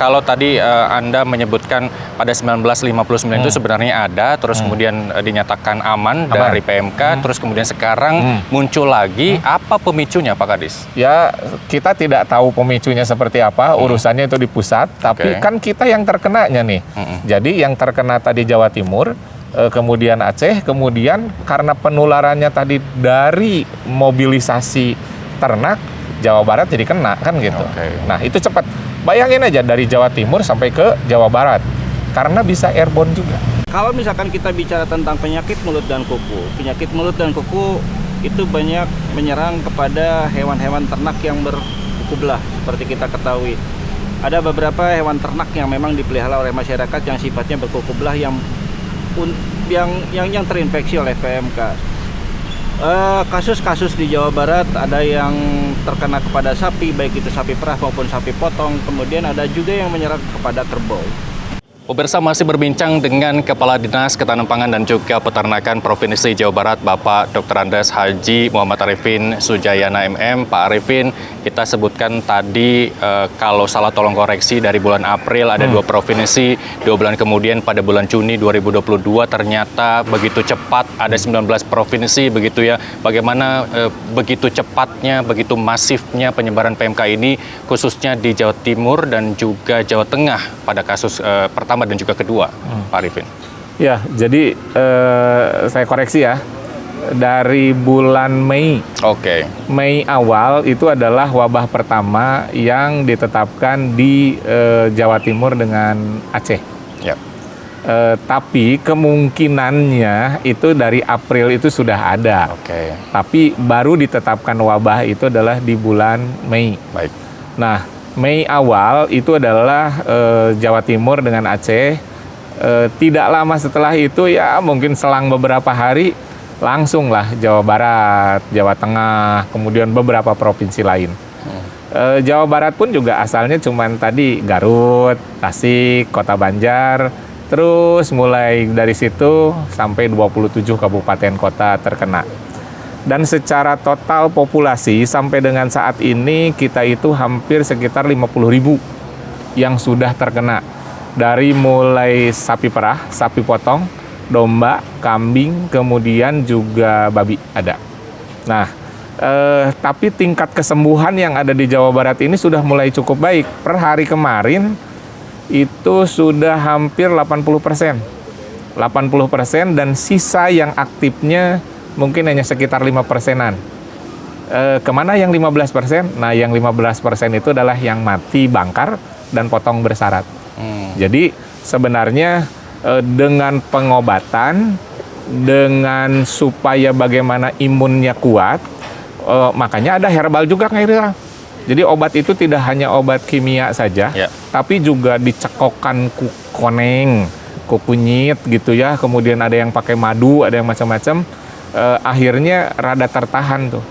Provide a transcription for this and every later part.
Kalau tadi Anda menyebutkan pada 1959 itu sebenarnya ada, terus kemudian dinyatakan aman dari PMK, terus kemudian sekarang muncul lagi. Apa pemicunya Pak Kadis? Ya, kita tidak tahu pemicunya seperti apa, urusannya itu di pusat, tapi kan kita yang terkenanya nih. Jadi yang terkena tadi Jawa Timur, kemudian Aceh, kemudian karena penularannya tadi dari mobilisasi ternak, Jawa Barat jadi kena kan gitu. Nah, itu cepat. Bayangin aja dari Jawa Timur sampai ke Jawa Barat, karena bisa airborne juga. Kalau misalkan kita bicara tentang penyakit mulut dan kuku itu banyak menyerang kepada hewan-hewan ternak yang berkuku belah. Seperti kita ketahui, ada beberapa hewan ternak yang memang dipelihara oleh masyarakat yang sifatnya berkuku belah yang terinfeksi oleh PMK. Kasus-kasus di Jawa Barat ada yang terkena kepada sapi, baik itu sapi perah maupun sapi potong, kemudian ada juga yang menyerang kepada kerbau. Pemirsa, masih berbincang dengan Kepala Dinas Ketahanan Pangan dan juga Peternakan Provinsi Jawa Barat, Bapak Dr. Andes Haji Muhammad Arifin Sujayana MM. Pak Arifin, kita sebutkan tadi kalau salah tolong koreksi, dari bulan April ada 2 provinsi, 2 bulan kemudian pada bulan Juni 2022 ternyata begitu cepat ada 19 provinsi begitu ya. Bagaimana begitu cepatnya, begitu masifnya penyebaran PMK ini khususnya di Jawa Timur dan juga Jawa Tengah pada kasus pertama dan juga kedua, Pak Arifin? Ya, jadi saya koreksi ya, dari bulan Mei. Mei awal itu adalah wabah pertama yang ditetapkan di Jawa Timur dengan Aceh. Tapi kemungkinannya itu dari April itu sudah ada. Tapi baru ditetapkan wabah itu adalah di bulan Mei. Nah, Mei awal itu adalah Jawa Timur dengan Aceh. Tidak lama setelah itu, ya mungkin selang beberapa hari, langsunglah Jawa Barat, Jawa Tengah, kemudian beberapa provinsi lain. Jawa Barat pun juga asalnya cuman tadi Garut, Tasik, Kota Banjar, terus mulai dari situ sampai 27 kabupaten kota terkena. Dan secara total populasi sampai dengan saat ini kita itu hampir sekitar 50.000 yang sudah terkena. Dari mulai sapi perah, sapi potong, domba, kambing, kemudian juga babi ada. Nah, tapi tingkat kesembuhan yang ada di Jawa Barat ini sudah mulai cukup baik. Per hari kemarin itu sudah hampir 80%. 80% dan sisa yang aktifnya mungkin hanya sekitar 5%-an. Kemana yang 15%? Nah, yang 15% itu adalah yang mati bangkar dan potong bersyarat. Jadi sebenarnya dengan pengobatan, dengan supaya bagaimana imunnya kuat, makanya ada herbal juga Kak. Jadi obat itu tidak hanya obat kimia saja, tapi juga dicekokkan koneng, kunyit gitu ya. Kemudian ada yang pakai madu, ada yang macam-macam. Akhirnya rada tertahan tuh.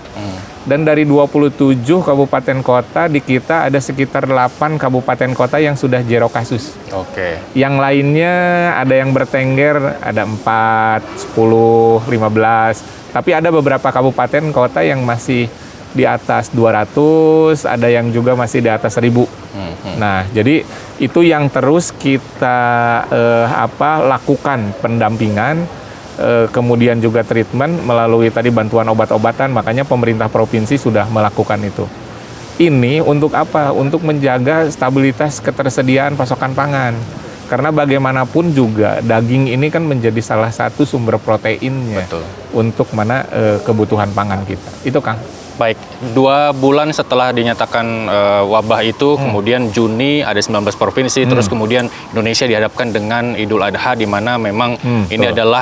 Dan dari 27 kabupaten kota di kita ada sekitar 8 kabupaten kota yang sudah zero kasus. Yang lainnya ada yang bertengger, ada 4, 10, 15. Tapi ada beberapa kabupaten kota yang masih di atas 200, ada yang juga masih di atas 1000. Nah, jadi itu yang terus kita lakukan pendampingan, kemudian juga treatment melalui tadi bantuan obat-obatan. Makanya pemerintah provinsi sudah melakukan itu. Ini untuk apa? Untuk menjaga stabilitas ketersediaan pasokan pangan. Karena bagaimanapun juga daging ini kan menjadi salah satu sumber proteinnya untuk kebutuhan pangan kita. Itu Kang. Baik, 2 bulan setelah dinyatakan wabah itu, kemudian Juni ada 19 provinsi, terus kemudian Indonesia dihadapkan dengan Idul Adha, di mana memang ini adalah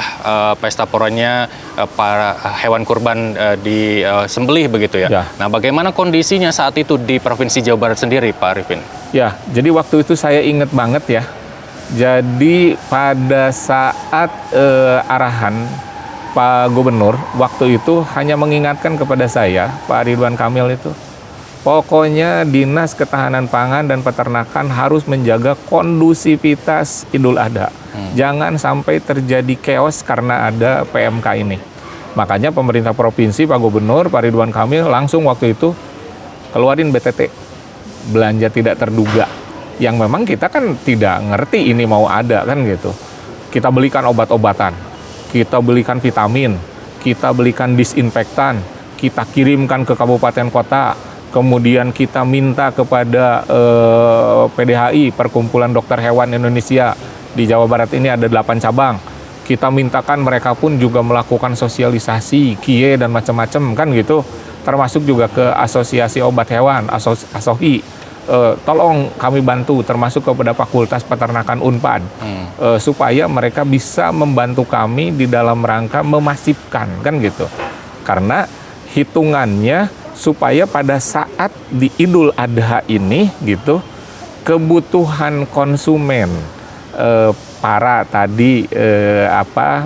pesta poranya para hewan kurban disembelih begitu ya. Nah, bagaimana kondisinya saat itu di Provinsi Jawa Barat sendiri, Pak Arifin? Ya, jadi waktu itu saya ingat banget ya. Jadi pada saat arahan Pak Gubernur waktu itu hanya mengingatkan kepada saya, Pak Ridwan Kamil itu, pokoknya Dinas Ketahanan Pangan dan Peternakan harus menjaga kondusivitas Idul Adha. Jangan sampai terjadi chaos karena ada PMK ini. Makanya pemerintah provinsi, Pak Gubernur, Pak Ridwan Kamil langsung waktu itu keluarin BTT, belanja tidak terduga. yang memang kita kan tidak ngerti ini mau ada kan gitu. Kita belikan obat-obatan, kita belikan vitamin, kita belikan disinfektan, kita kirimkan ke kabupaten kota, kemudian kita minta kepada PDHI, Perkumpulan Dokter Hewan Indonesia, di Jawa Barat ini ada 8 cabang. Kita mintakan mereka pun juga melakukan sosialisasi, KIE dan macam-macam kan gitu. Termasuk juga ke Asosiasi Obat Hewan, ASOHI. Tolong kami bantu, termasuk kepada Fakultas Peternakan Unpad, supaya mereka bisa membantu kami di dalam rangka memasifkan kan gitu. Karena hitungannya supaya pada saat di Idul Adha ini gitu, kebutuhan konsumen para tadi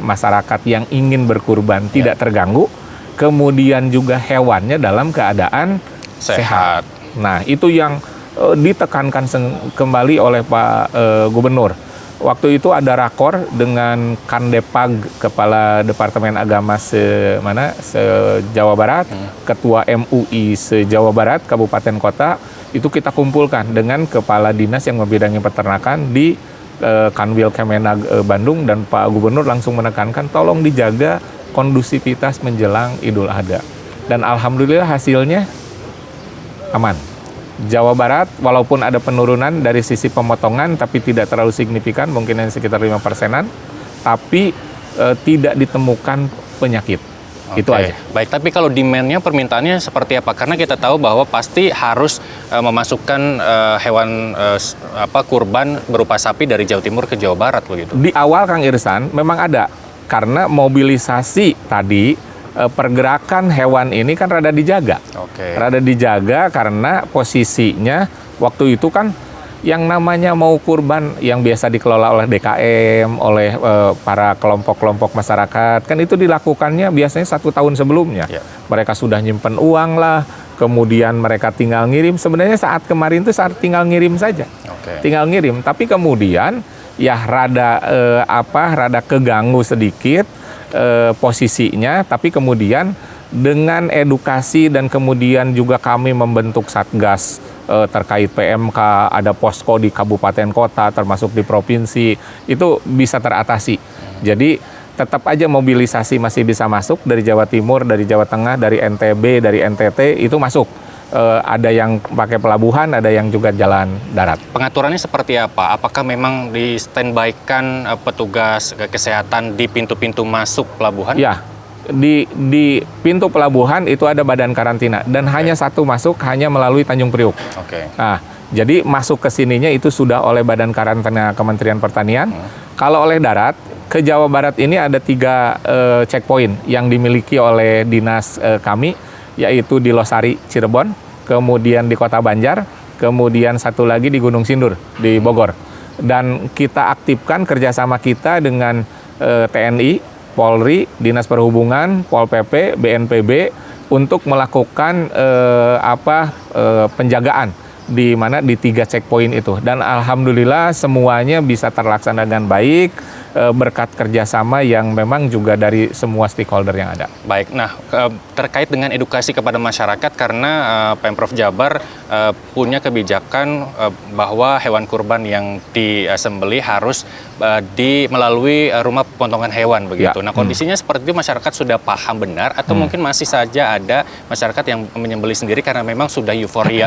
masyarakat yang ingin berkurban tidak terganggu, kemudian juga hewannya dalam keadaan sehat. Nah, itu yang ditekankan kembali oleh Pak Gubernur. Waktu itu ada rakor dengan Kandepag, Kepala Departemen Agama se-Jawa Barat, Ketua MUI se-Jawa Barat, Kabupaten Kota, itu kita kumpulkan dengan Kepala Dinas yang membidangi peternakan di Kanwil Kemenag Bandung, dan Pak Gubernur langsung menekankan tolong dijaga kondusivitas menjelang Idul Adha. Dan alhamdulillah hasilnya aman. Jawa Barat walaupun ada penurunan dari sisi pemotongan tapi tidak terlalu signifikan, mungkin hanya sekitar 5%-an, tapi tidak ditemukan penyakit. Itu aja. Baik, tapi kalau demand-nya, permintaannya seperti apa? Karena kita tahu bahwa pasti harus memasukkan hewan kurban berupa sapi dari Jawa Timur ke Jawa Barat begitu. Di awal Kang Irsan memang ada, karena mobilisasi tadi pergerakan hewan ini kan rada dijaga. Rada dijaga karena posisinya waktu itu kan yang namanya mau kurban yang biasa dikelola oleh DKM, oleh para kelompok-kelompok masyarakat, kan itu dilakukannya biasanya 1 tahun sebelumnya. Mereka sudah nyimpen uang lah, kemudian mereka tinggal ngirim. Sebenarnya saat kemarin itu saat tinggal ngirim saja, tinggal ngirim. Tapi kemudian ya rada keganggu sedikit posisinya, tapi kemudian dengan edukasi dan kemudian juga kami membentuk satgas terkait PMK, ada posko di kabupaten kota termasuk di provinsi, itu bisa teratasi. Jadi tetap aja mobilisasi masih bisa masuk dari Jawa Timur, dari Jawa Tengah, dari NTB, dari NTT, itu masuk. Ada yang pakai pelabuhan, ada yang juga jalan darat. Pengaturannya seperti apa? Apakah memang di standby-kan petugas kesehatan di pintu-pintu masuk pelabuhan? Ya, di pintu pelabuhan itu ada badan karantina dan hanya satu masuk, hanya melalui Tanjung Priuk. Nah, jadi masuk ke sininya itu sudah oleh badan karantina Kementerian Pertanian. Kalau oleh darat, ke Jawa Barat ini ada 3 checkpoint yang dimiliki oleh dinas kami, yaitu di Losari, Cirebon, kemudian di Kota Banjar, kemudian satu lagi di Gunung Sindur, di Bogor. Dan kita aktifkan kerjasama kita dengan TNI, Polri, Dinas Perhubungan, Pol PP, BNPB untuk melakukan penjagaan di mana di 3 checkpoint itu. Dan alhamdulillah semuanya bisa terlaksana dengan baik berkat kerjasama yang memang juga dari semua stakeholder yang ada. Baik, nah terkait dengan edukasi kepada masyarakat, karena Pemprov Jabar punya kebijakan bahwa hewan kurban yang disembelih harus melalui rumah pemotongan hewan begitu. Nah, kondisinya seperti itu, masyarakat sudah paham benar atau mungkin masih saja ada masyarakat yang menyembelih sendiri karena memang sudah euforia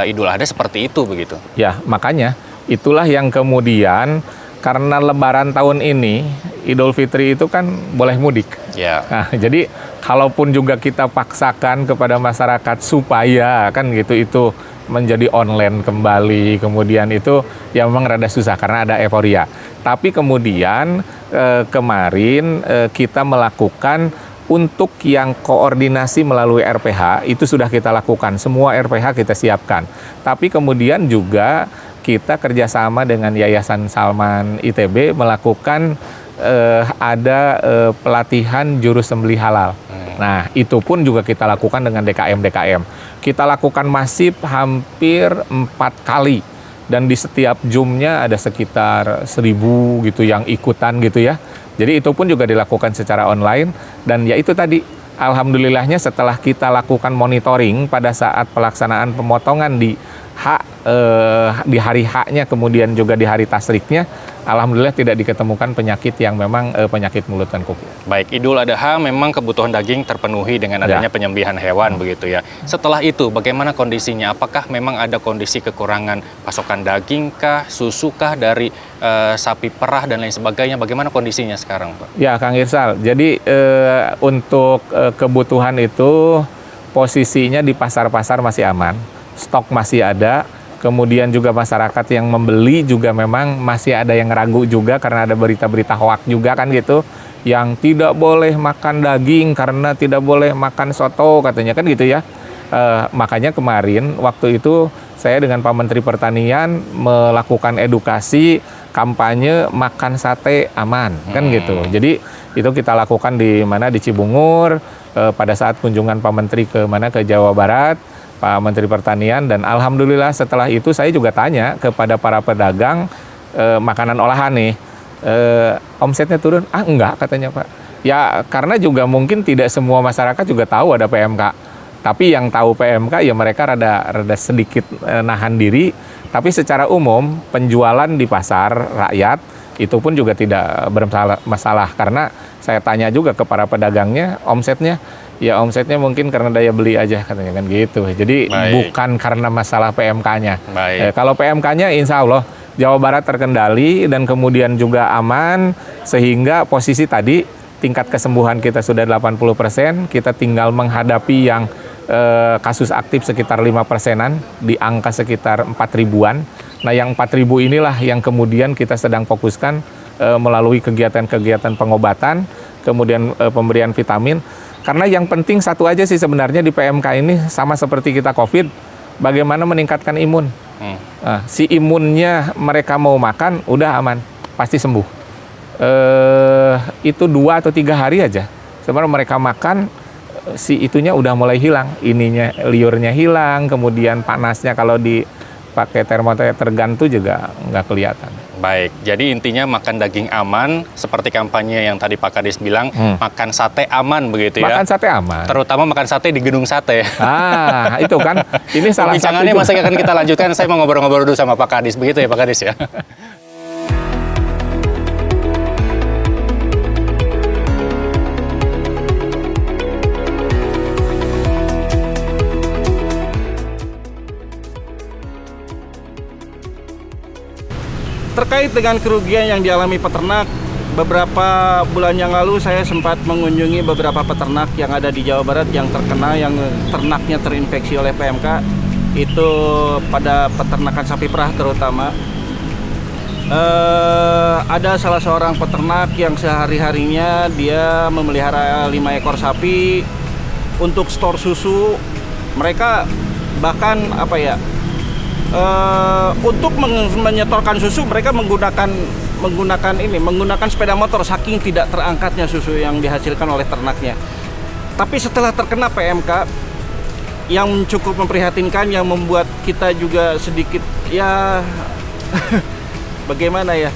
Idul Adha seperti itu begitu. Ya, makanya itulah yang kemudian karena Lebaran tahun ini, Idul Fitri itu kan boleh mudik. Nah, jadi kalaupun juga kita paksakan kepada masyarakat supaya kan gitu itu menjadi online kembali, kemudian itu ya memang rada susah karena ada euforia. Tapi kemudian kemarin kita melakukan untuk yang koordinasi melalui RPH itu sudah kita lakukan, semua RPH kita siapkan. Tapi kemudian juga kita kerjasama dengan Yayasan Salman ITB melakukan ada pelatihan juru sembelih halal. Nah, itu pun juga kita lakukan dengan DKM. Kita lakukan masif hampir 4 kali. Dan di setiap Zoom-nya ada sekitar 1.000 gitu yang ikutan gitu ya. Jadi itu pun juga dilakukan secara online. Dan ya itu tadi, alhamdulillahnya setelah kita lakukan monitoring pada saat pelaksanaan pemotongan di di hari H-nya kemudian juga di hari tasriknya, alhamdulillah tidak diketemukan penyakit yang memang penyakit mulut dan kuku. Baik, Idul Adha memang kebutuhan daging terpenuhi dengan adanya penyembelihan hewan begitu ya. Setelah itu bagaimana kondisinya? Apakah memang ada kondisi kekurangan pasokan daging kah, susu kah dari sapi perah dan lain sebagainya? Bagaimana kondisinya sekarang, Pak? Ya, Kang Irsal. Jadi untuk kebutuhan itu posisinya di pasar-pasar masih aman, stok masih ada. Kemudian juga masyarakat yang membeli juga memang masih ada yang ragu juga karena ada berita-berita hoak juga kan gitu, yang tidak boleh makan daging karena tidak boleh makan soto katanya kan gitu ya. Makanya kemarin waktu itu saya dengan Pak Menteri Pertanian melakukan edukasi kampanye makan sate aman kan gitu. Jadi itu kita lakukan di mana, di Cibungur, pada saat kunjungan Pak Menteri ke Jawa Barat, Pak Menteri Pertanian, dan alhamdulillah setelah itu saya juga tanya kepada para pedagang makanan olahan nih, omsetnya turun? Enggak katanya Pak. Ya karena juga mungkin tidak semua masyarakat juga tahu ada PMK. Tapi yang tahu PMK ya mereka rada sedikit nahan diri. Tapi secara umum penjualan di pasar rakyat itu pun juga tidak bermasalah, karena saya tanya juga ke para pedagangnya, omsetnya mungkin karena daya beli aja katanya kan gitu. Jadi bukan karena masalah PMK-nya. Kalau PMK-nya insya Allah Jawa Barat terkendali dan kemudian juga aman, sehingga posisi tadi tingkat kesembuhan kita sudah 80%, kita tinggal menghadapi yang kasus aktif sekitar 5%-an, di angka sekitar 4.000-an. Nah yang 4.000 inilah yang kemudian kita sedang fokuskan melalui kegiatan-kegiatan pengobatan, kemudian pemberian vitamin. Karena yang penting satu aja sih sebenarnya di PMK ini, sama seperti kita COVID, bagaimana meningkatkan imun. Nah, si imunnya mereka mau makan, udah aman, pasti sembuh. Itu 2 atau 3 hari aja. Sebenarnya mereka makan, si itunya udah mulai hilang, liurnya hilang, kemudian panasnya kalau dipakai termometer gantung juga nggak kelihatan. Baik, jadi intinya makan daging aman, seperti kampanye yang tadi Pak Kadis bilang, makan sate aman begitu ya? Makan sate aman. Terutama makan sate di gedung sate. Itu kan, ini salah satu. Perbincangannya masih akan kita lanjutkan, saya mau ngobrol-ngobrol dulu sama Pak Kadis, begitu ya Pak Kadis ya? Terkait dengan kerugian yang dialami peternak, beberapa bulan yang lalu saya sempat mengunjungi beberapa peternak yang ada di Jawa Barat yang terkena, yang ternaknya terinfeksi oleh PMK, itu pada peternakan sapi perah terutama. Ada salah seorang peternak yang sehari-harinya dia memelihara 5 ekor sapi untuk stor susu. Mereka bahkan untuk menyetorkan susu mereka menggunakan sepeda motor, saking tidak terangkatnya susu yang dihasilkan oleh ternaknya. Tapi setelah terkena PMK yang cukup memprihatinkan, yang membuat kita juga sedikit ya bagaimana ya,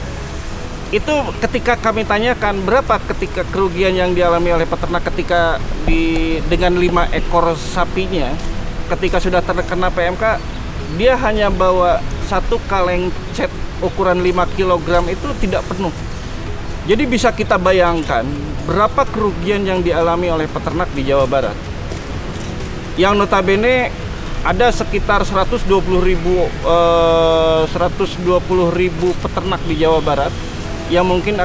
itu ketika kami tanyakan berapa ketika kerugian yang dialami oleh peternak ketika dengan 5 ekor sapinya ketika sudah terkena PMK, dia hanya bawa 1 kaleng cat ukuran 5 kg itu tidak penuh. Jadi bisa kita bayangkan berapa kerugian yang dialami oleh peternak di Jawa Barat. Yang notabene ada sekitar 120.000 peternak di Jawa Barat yang mungkin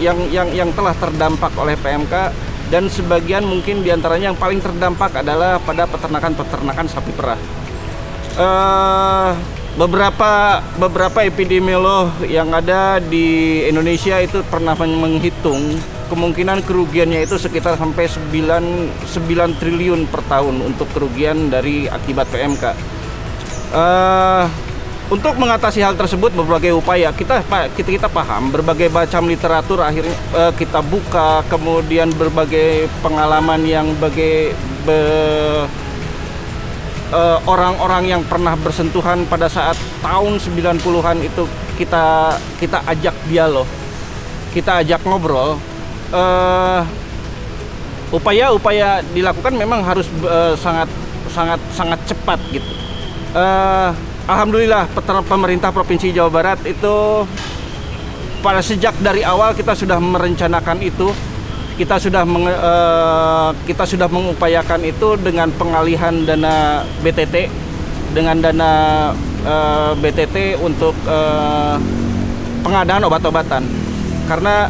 yang telah terdampak oleh PMK, dan sebagian mungkin diantaranya yang paling terdampak adalah pada peternakan sapi perah. Beberapa epidemiolog yang ada di Indonesia itu pernah menghitung kemungkinan kerugiannya itu sekitar sampai 9 triliun per tahun untuk kerugian dari akibat PMK. Untuk mengatasi hal tersebut berbagai upaya kita paham, berbagai macam literatur akhirnya kita buka, kemudian berbagai pengalaman yang orang-orang yang pernah bersentuhan pada saat tahun 90-an itu kita ajak dialog, kita ajak ngobrol. Upaya-upaya dilakukan memang harus sangat cepat gitu. Alhamdulillah pemerintah Provinsi Jawa Barat itu pada sejak dari awal kita sudah merencanakan itu, kita sudah mengupayakan itu dengan pengalihan dana BTT, dengan dana BTT untuk pengadaan obat-obatan, karena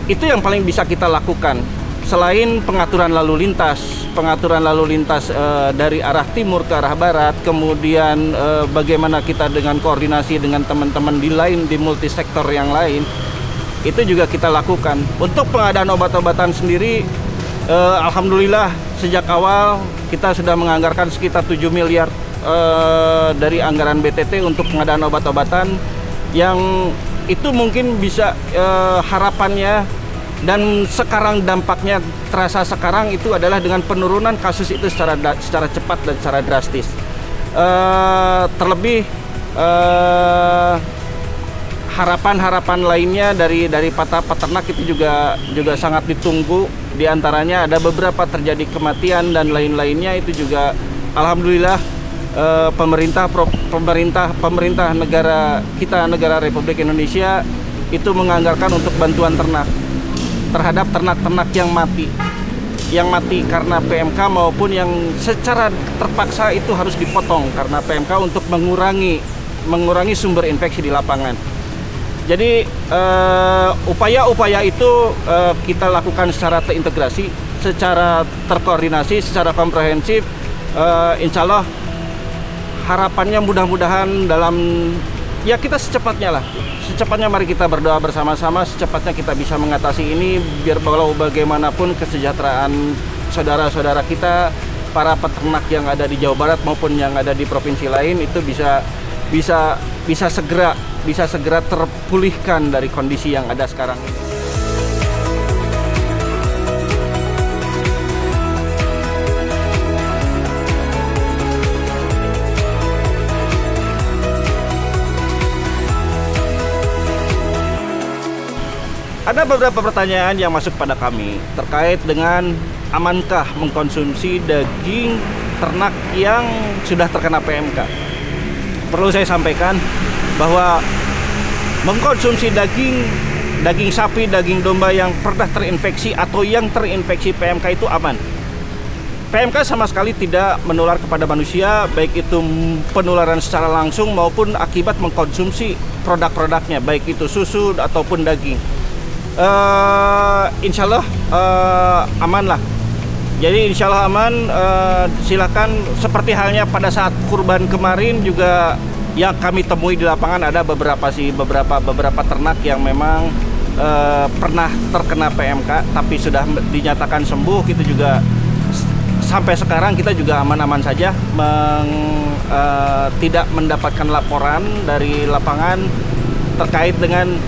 itu yang paling bisa kita lakukan selain pengaturan lalu lintas dari arah timur ke arah barat, kemudian bagaimana kita dengan koordinasi dengan teman-teman di multisektor yang lain, itu juga kita lakukan. Untuk pengadaan obat-obatan sendiri, alhamdulillah sejak awal kita sudah menganggarkan sekitar 7 miliar dari anggaran BTT untuk pengadaan obat-obatan, yang itu mungkin bisa harapannya dan sekarang dampaknya terasa sekarang itu adalah dengan penurunan kasus itu secara cepat dan secara drastis. Terlebih harapan-harapan lainnya dari peternak itu juga sangat ditunggu. Di antaranya ada beberapa terjadi kematian dan lain-lainnya, itu juga alhamdulillah pemerintah negara kita, negara Republik Indonesia itu menganggarkan untuk bantuan ternak terhadap ternak-ternak yang mati karena PMK maupun yang secara terpaksa itu harus dipotong karena PMK untuk mengurangi sumber infeksi di lapangan. Jadi upaya-upaya itu kita lakukan secara terintegrasi, secara terkoordinasi, secara komprehensif. Insya Allah harapannya mudah-mudahan dalam kita secepatnya mari kita berdoa bersama-sama, secepatnya kita bisa mengatasi ini, biar bagaimanapun kesejahteraan saudara-saudara kita, para peternak yang ada di Jawa Barat maupun yang ada di provinsi lain itu bisa segera terpulihkan dari kondisi yang ada sekarang ini. Ada beberapa pertanyaan yang masuk pada kami terkait dengan amankah mengkonsumsi daging ternak yang sudah terkena PMK. Perlu saya sampaikan bahwa mengkonsumsi daging sapi, daging domba yang pernah terinfeksi atau yang terinfeksi PMK itu aman. PMK sama sekali tidak menular kepada manusia, baik itu penularan secara langsung maupun akibat mengkonsumsi produk-produknya, baik itu susu ataupun daging. Insya Allah aman lah. Jadi insya Allah aman. Silakan, seperti halnya pada saat kurban kemarin juga yang kami temui di lapangan ada beberapa ternak yang memang pernah terkena PMK tapi sudah dinyatakan sembuh. Itu juga sampai sekarang kita juga aman-aman saja, tidak mendapatkan laporan dari lapangan terkait dengan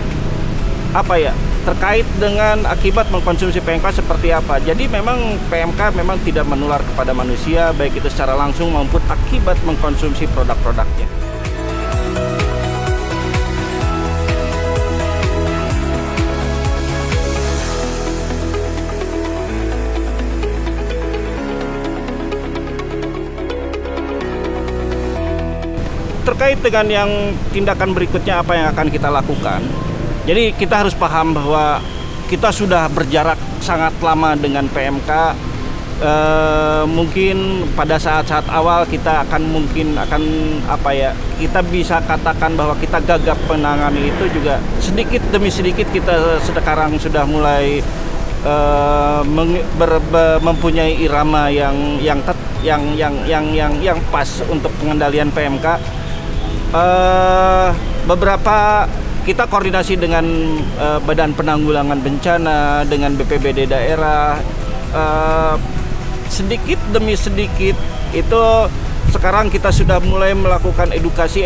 terkait dengan akibat mengkonsumsi PMK seperti apa. Jadi memang PMK memang tidak menular kepada manusia, baik itu secara langsung maupun akibat mengkonsumsi produk-produknya. Terkait dengan yang tindakan berikutnya apa yang akan kita lakukan. Jadi kita harus paham bahwa kita sudah berjarak sangat lama dengan PMK. Mungkin pada saat-saat awal kita kita bisa katakan bahwa kita gagap menangani itu juga sedikit demi sedikit. Kita sekarang sudah mulai mempunyai irama yang pas untuk pengendalian PMK. Beberapa kita koordinasi dengan Badan Penanggulangan Bencana, dengan BPBD daerah, sedikit demi sedikit itu sekarang kita sudah mulai melakukan edukasi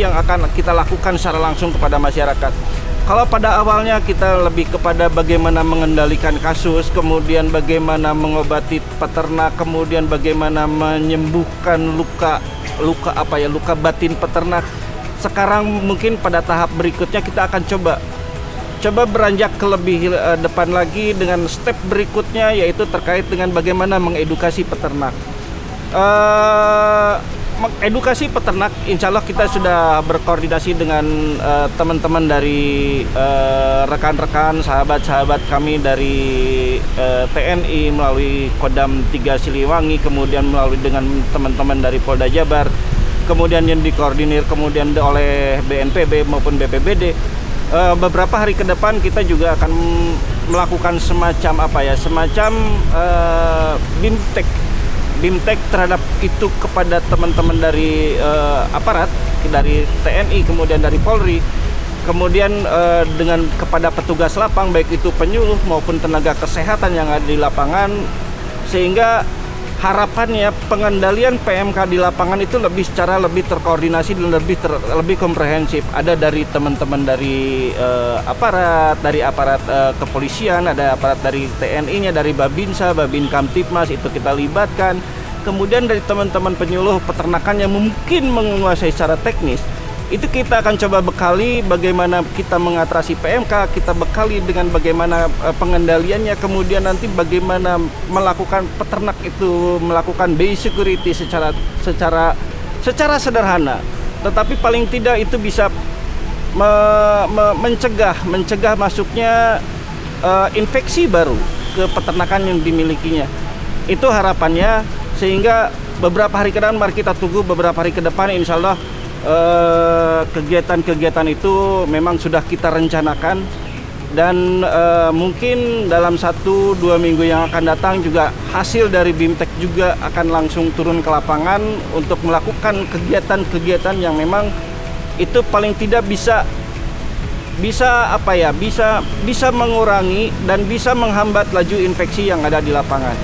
yang akan kita lakukan secara langsung kepada masyarakat. Kalau pada awalnya kita lebih kepada bagaimana mengendalikan kasus, kemudian bagaimana mengobati peternak, kemudian bagaimana menyembuhkan luka batin peternak. Sekarang mungkin pada tahap berikutnya kita akan coba beranjak ke lebih depan lagi dengan step berikutnya, yaitu terkait dengan bagaimana mengedukasi peternak. edukasi peternak, insya Allah kita sudah berkoordinasi dengan teman-teman dari rekan-rekan, sahabat-sahabat kami dari TNI melalui Kodam 3 Siliwangi, kemudian melalui dengan teman-teman dari Polda Jabar, kemudian yang dikoordinir kemudian oleh BNPB maupun BPBD. Beberapa hari ke depan kita juga akan melakukan semacam BIMTEK terhadap itu kepada teman-teman dari aparat, dari TNI, kemudian dari Polri, kemudian dengan kepada petugas lapang, baik itu penyuluh maupun tenaga kesehatan yang ada di lapangan, sehingga harapannya pengendalian PMK di lapangan itu secara lebih terkoordinasi dan lebih komprehensif. Ada dari teman-teman dari aparat kepolisian, ada aparat dari TNI-nya, dari Babinsa, Babin Kamtipmas itu kita libatkan. Kemudian dari teman-teman penyuluh peternakan yang mungkin menguasai secara teknis, itu kita akan coba bekali bagaimana kita mengatasi PMK, kita bekali dengan bagaimana pengendaliannya, kemudian nanti bagaimana melakukan peternak itu melakukan biosecurity secara sederhana, tetapi paling tidak itu bisa mencegah masuknya infeksi baru ke peternakan yang dimilikinya. Itu harapannya, sehingga beberapa hari ke depan, mari kita tunggu beberapa hari ke depan, insya Allah kegiatan-kegiatan itu memang sudah kita rencanakan, dan mungkin dalam 1-2 minggu yang akan datang juga hasil dari BIMTEK juga akan langsung turun ke lapangan untuk melakukan kegiatan-kegiatan yang memang itu paling tidak bisa mengurangi dan bisa menghambat laju infeksi yang ada di lapangan.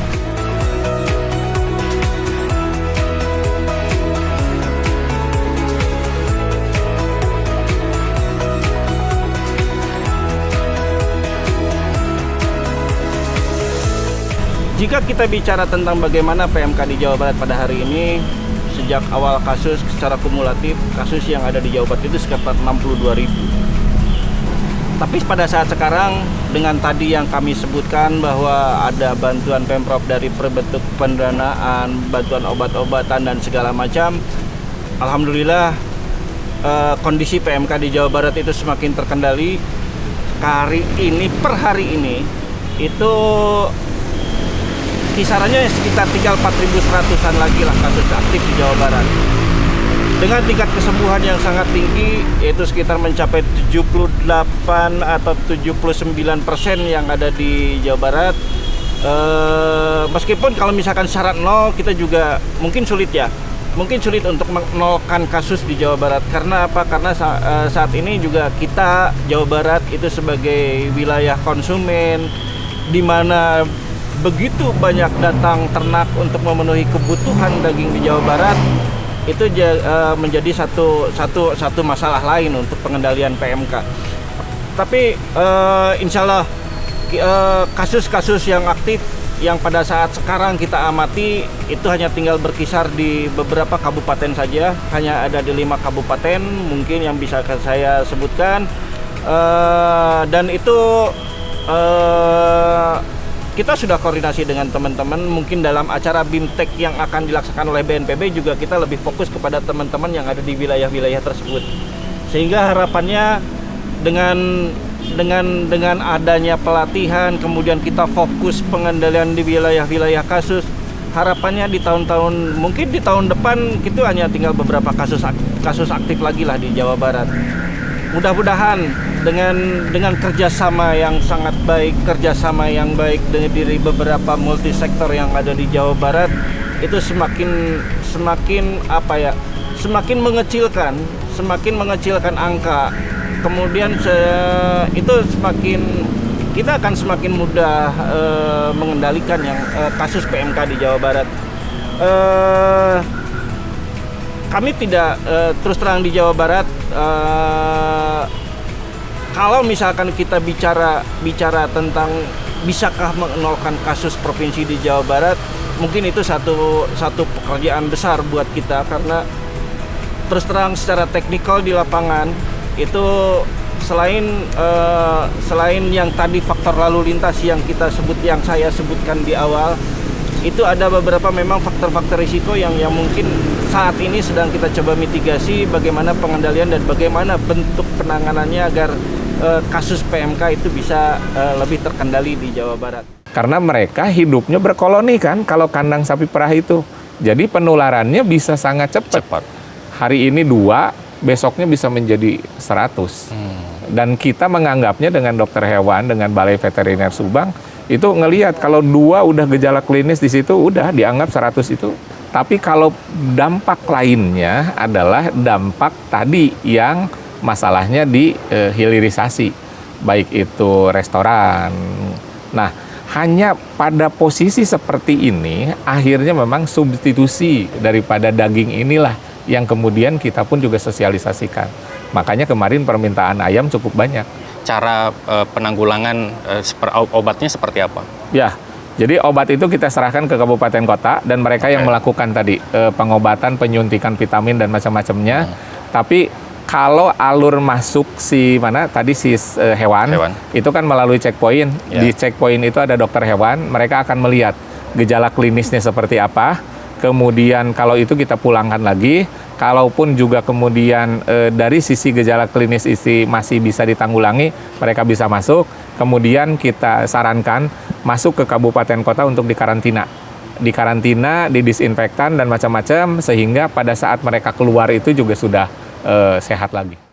Jika kita bicara tentang bagaimana PMK di Jawa Barat pada hari ini, sejak awal kasus secara kumulatif, kasus yang ada di Jawa Barat itu sekitar 62.000. Tapi pada saat sekarang, dengan tadi yang kami sebutkan bahwa ada bantuan Pemprov dari berbentuk pendanaan, bantuan obat-obatan dan segala macam, alhamdulillah kondisi PMK di Jawa Barat itu semakin terkendali. Per hari ini itu kisarannya sekitar tinggal 4.100-an lagi lah kasus aktif di Jawa Barat, dengan tingkat kesembuhan yang sangat tinggi, yaitu sekitar mencapai 78 atau 79% yang ada di Jawa Barat. Meskipun kalau misalkan syarat nol, kita juga mungkin sulit untuk menolkan kasus di Jawa Barat. Karena apa? Karena saat ini juga kita Jawa Barat itu sebagai wilayah konsumen, di mana begitu banyak datang ternak untuk memenuhi kebutuhan daging di Jawa Barat, itu menjadi satu masalah lain untuk pengendalian PMK. Tapi insya Allah kasus-kasus yang aktif yang pada saat sekarang kita amati itu hanya tinggal berkisar di beberapa kabupaten saja, hanya ada di 5 kabupaten mungkin yang bisa saya sebutkan, dan itu kita sudah koordinasi dengan teman-teman. Mungkin dalam acara BIMTEK yang akan dilaksanakan oleh BNPB juga kita lebih fokus kepada teman-teman yang ada di wilayah-wilayah tersebut. Sehingga harapannya dengan adanya pelatihan, kemudian kita fokus pengendalian di wilayah-wilayah kasus, harapannya di tahun-tahun, mungkin di tahun depan itu hanya tinggal beberapa kasus aktif lagi lah di Jawa Barat. Mudah-mudahan dengan kerjasama yang sangat baik, kerjasama yang baik dari beberapa multisektor yang ada di Jawa Barat, itu semakin mengecilkan angka. Kemudian kita akan semakin mudah mengendalikan yang kasus PMK di Jawa Barat. Kami tidak terus terang di Jawa Barat. Kalau misalkan kita bicara tentang bisakah menolkan kasus provinsi di Jawa Barat, mungkin itu satu pekerjaan besar buat kita, karena terus terang secara teknikal di lapangan itu selain yang tadi faktor lalu lintas yang saya sebutkan di awal, itu ada beberapa memang faktor-faktor risiko yang mungkin saat ini sedang kita coba mitigasi bagaimana pengendalian dan bagaimana bentuk penanganannya agar kasus PMK itu bisa lebih terkendali di Jawa Barat. Karena mereka hidupnya berkoloni kan kalau kandang sapi perah itu. Jadi penularannya bisa sangat cepat. Hari ini 2, besoknya bisa menjadi 100. Dan kita menganggapnya dengan dokter hewan, dengan Balai Veteriner Subang, itu ngelihat kalau 2 udah gejala klinis di situ, udah dianggap 100 itu. Tapi kalau dampak lainnya adalah dampak tadi yang masalahnya di hilirisasi, baik itu restoran. Nah, hanya pada posisi seperti ini, akhirnya memang substitusi daripada daging inilah yang kemudian kita pun juga sosialisasikan. Makanya kemarin permintaan ayam cukup banyak. Cara penanggulangan obatnya seperti apa? Ya, jadi obat itu kita serahkan ke kabupaten kota dan mereka yang melakukan tadi pengobatan, penyuntikan vitamin dan macam-macamnya. Tapi kalau alur masuk hewan, itu kan melalui checkpoint. Di checkpoint itu ada dokter hewan, mereka akan melihat gejala klinisnya seperti apa. Kemudian kalau itu kita pulangkan lagi. Kalaupun juga kemudian dari sisi gejala klinis isi masih bisa ditanggulangi, mereka bisa masuk. Kemudian kita sarankan masuk ke kabupaten kota untuk dikarantina. Dikarantina, didisinfektan dan macam-macam, sehingga pada saat mereka keluar itu juga sudah sehat lagi.